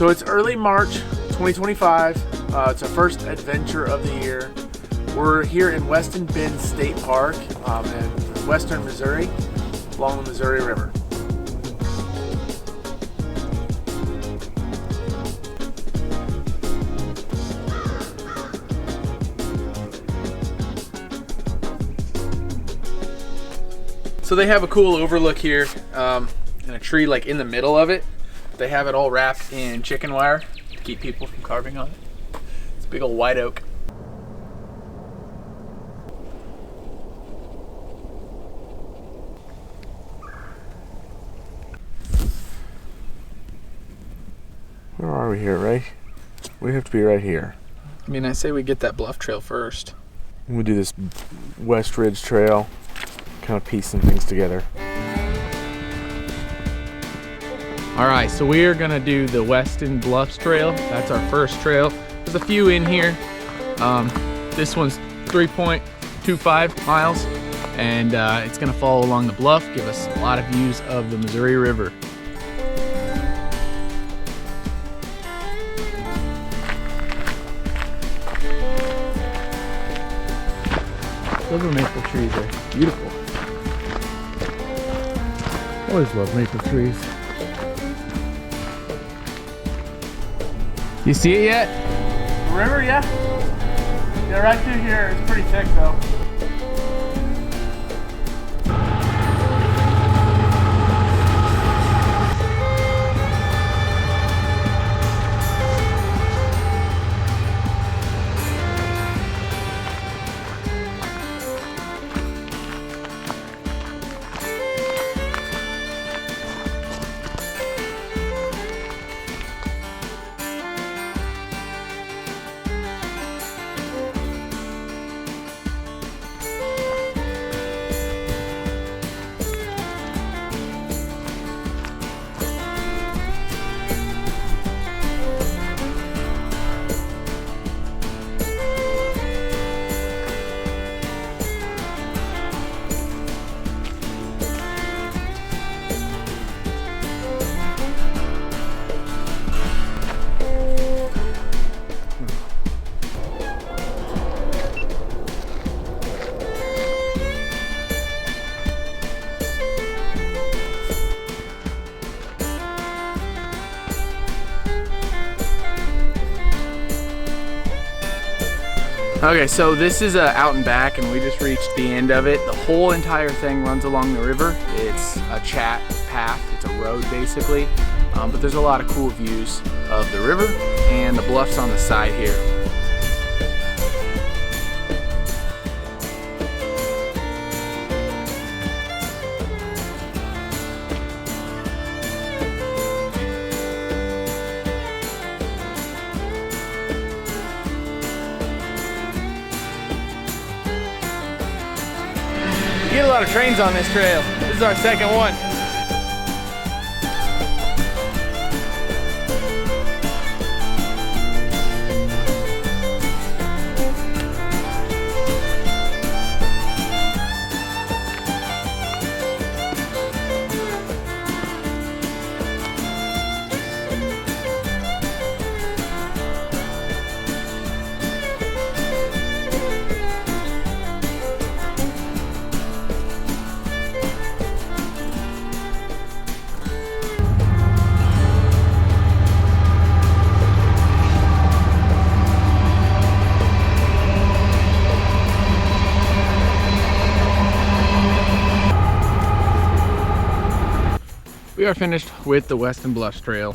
So it's early March 2025. It's our first adventure of the year. We're here in Weston Bend State Park in western Missouri, along the Missouri River. So they have a cool overlook here, and a tree like in the middle of it. They have it all wrapped in chicken wire to keep people from carving on it. It's a big old white oak. Where are we here, Ray? We have to be right here. I mean, I say we get that bluff trail first. We do this West Ridge Trail, kind of piecing things together. All right, so we are gonna do the Weston Bluffs Trail. That's our first trail. There's a few in here. This one's 3.25 miles, and it's gonna follow along the bluff, give us a lot of views of the Missouri River. Silver maple trees are beautiful. Always love maple trees. You see it yet? The river, yeah. Yeah, right through here. It's pretty thick though. Okay, so this is out and back, and we just reached the end of it. The whole entire thing runs along the river. It's a chat path, it's a road basically, but there's a lot of cool views of the river and the bluffs on the side here. We get a lot of trains on this trail. This is our second one. We are finished with the Weston Bluffs Trail.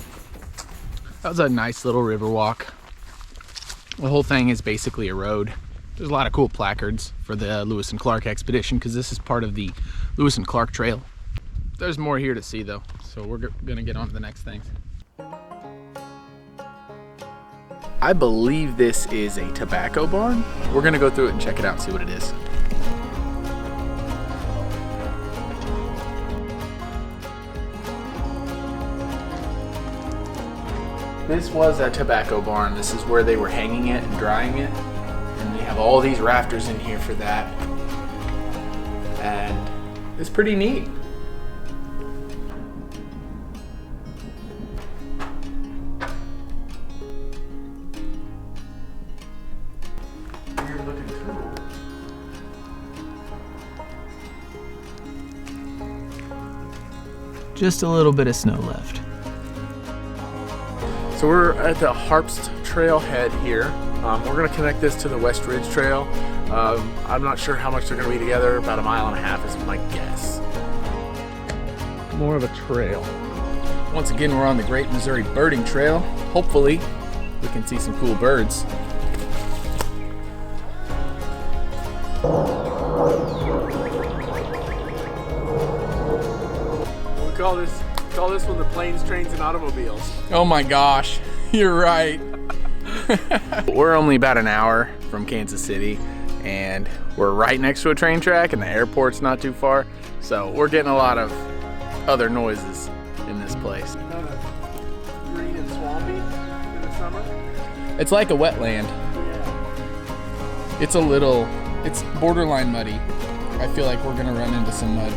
That was a nice little river walk. The whole thing is basically a road. There's a lot of cool placards for the Lewis and Clark expedition because this is part of the Lewis and Clark Trail. There's more here to see though, so we're gonna get on to the next things. I believe this is a tobacco barn. We're gonna go through it and check it out and see what it is. This was a tobacco barn. This is where they were hanging it and drying it. And they have all these rafters in here for that. And it's pretty neat. just a little bit of snow left. So we're at the Harpst trailhead here. We're gonna connect this to the West Ridge Trail. I'm not sure how much they're gonna be together. About 1.5 miles is my guess. More of a trail. Once again, we're on the Great Missouri Birding Trail. Hopefully, we can see some cool birds. We call this one the planes, trains, and automobiles. Oh my gosh, you're right. We're only about an hour from Kansas City, and we're right next to a train track, and the airport's not too far. So we're getting a lot of other noises in this place. Kind of green and swampy in the summer. It's like a wetland. Yeah. It's borderline muddy. I feel like we're gonna run into some mud.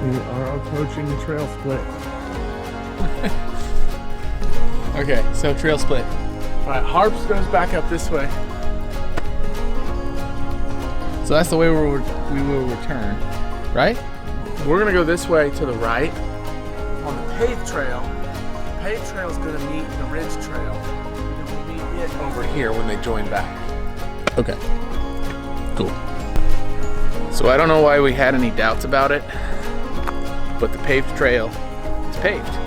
We are approaching the trail split. Okay, so trail split. All right, Harpst goes back up this way. So that's the way we will return, right? We're gonna go this way to the right. On the paved trail, the paved trail is gonna meet the ridge trail. And we'll meet it over here when they join back. Okay, cool. So I don't know why we had any doubts about it, but the paved trail is paved.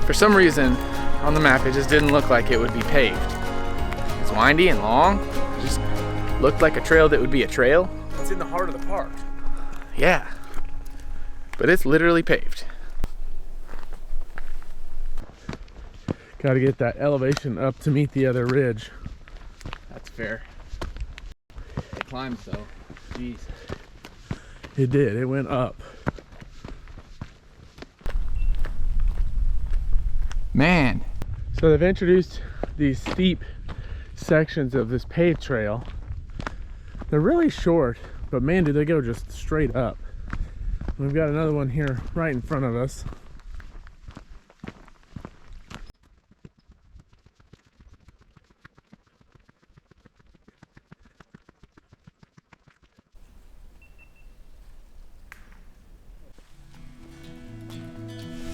For some reason, on the map, it just didn't look like it would be paved. It's windy and long. It just looked like a trail that would be a trail. It's in the heart of the park. Yeah, but it's literally paved. Got to get that elevation up to meet the other ridge. That's fair. It climbed though. Jeez. It did. It went up. Man. So they've introduced these steep sections of this paved trail. They're really short, but man, do they go just straight up. We've got another one here right in front of us.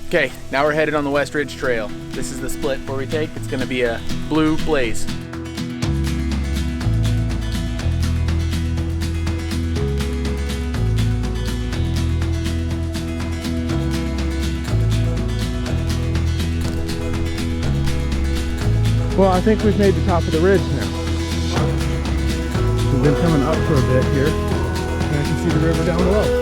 Okay, now we're headed on the West Ridge Trail. This is the split where we take. It's gonna be a blue blaze. Well, I think we've made the top of the ridge now. We've been coming up for a bit here, and I can see the river down below.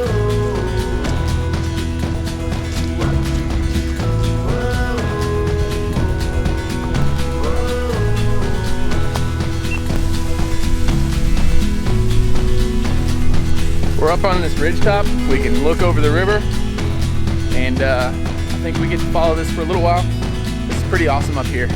We're up on this ridge top. We can look over the river, and I think we get to follow this for a little while. This is pretty awesome up here.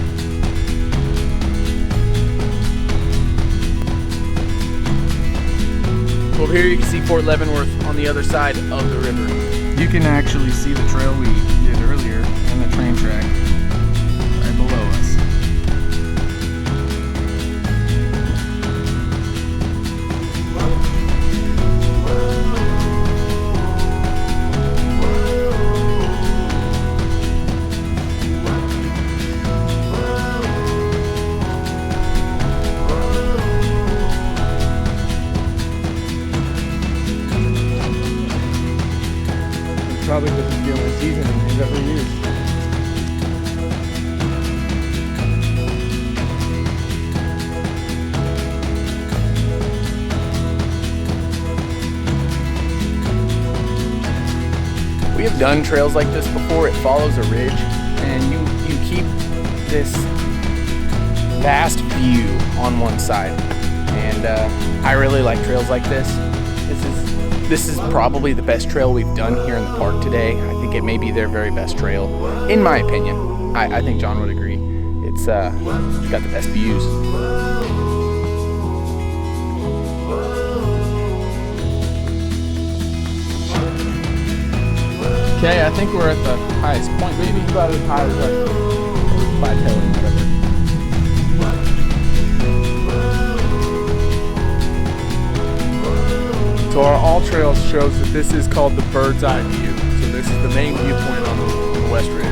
Over here you can see Fort Leavenworth on the other side of the river. You can actually see the trail we did earlier and the train track right below us. Probably this is the only seasoning they've ever used. We have done trails like this before. It follows a ridge, and you keep this vast view on one side. And I really like trails like this. This is probably the best trail we've done here in the park today. I think it may be their very best trail, in my opinion. I think John would agree. It's got the best views. Okay, I think we're at the highest point, maybe. About as high as like Plateauing, whatever. So our AllTrails shows that this is called the bird's eye view. So this is the main viewpoint on the West Ridge.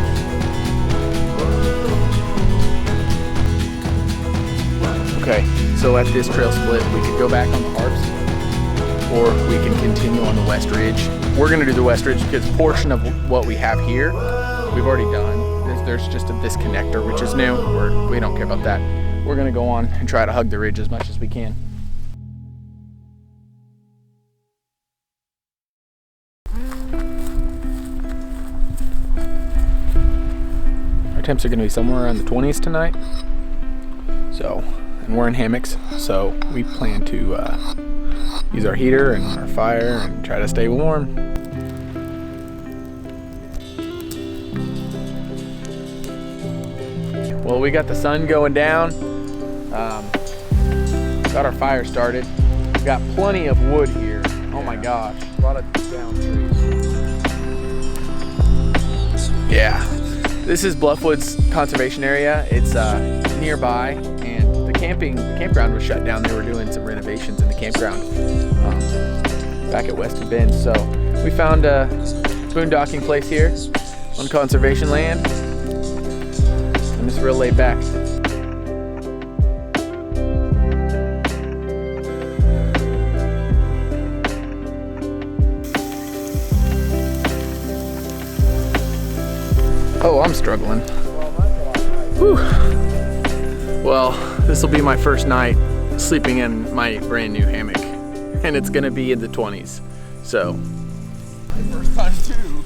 Okay, so at this trail split, we could go back on the Harps, or we can continue on the West Ridge. We're gonna do the West Ridge because a portion of what we have here, we've already done. There's just this connector, which is new. We don't care about that. We're gonna go on and try to hug the ridge as much as we can. Our temps are gonna be somewhere around the 20s tonight. So, and we're in hammocks, so we plan to use our heater and our fire and try to stay warm. Well, we got the sun going down, got our fire started, got plenty of wood here. Oh my gosh, a lot of down trees. Yeah, this is Bluffwoods Conservation Area. It's nearby, and the campground was shut down. They were doing some renovations in the campground back at Weston Bend. So we found a boondocking place here on conservation land. I'm just real laid back. Oh, I'm struggling. Whew. Well, this will be my first night sleeping in my brand new hammock, and it's gonna be in the 20s. So. My first time too.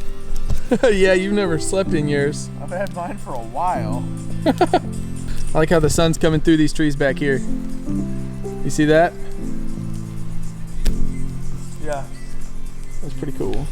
Yeah, you've never slept in yours. I've had mine for a while. I like how the sun's coming through these trees back here. You see that? Yeah. That's pretty cool.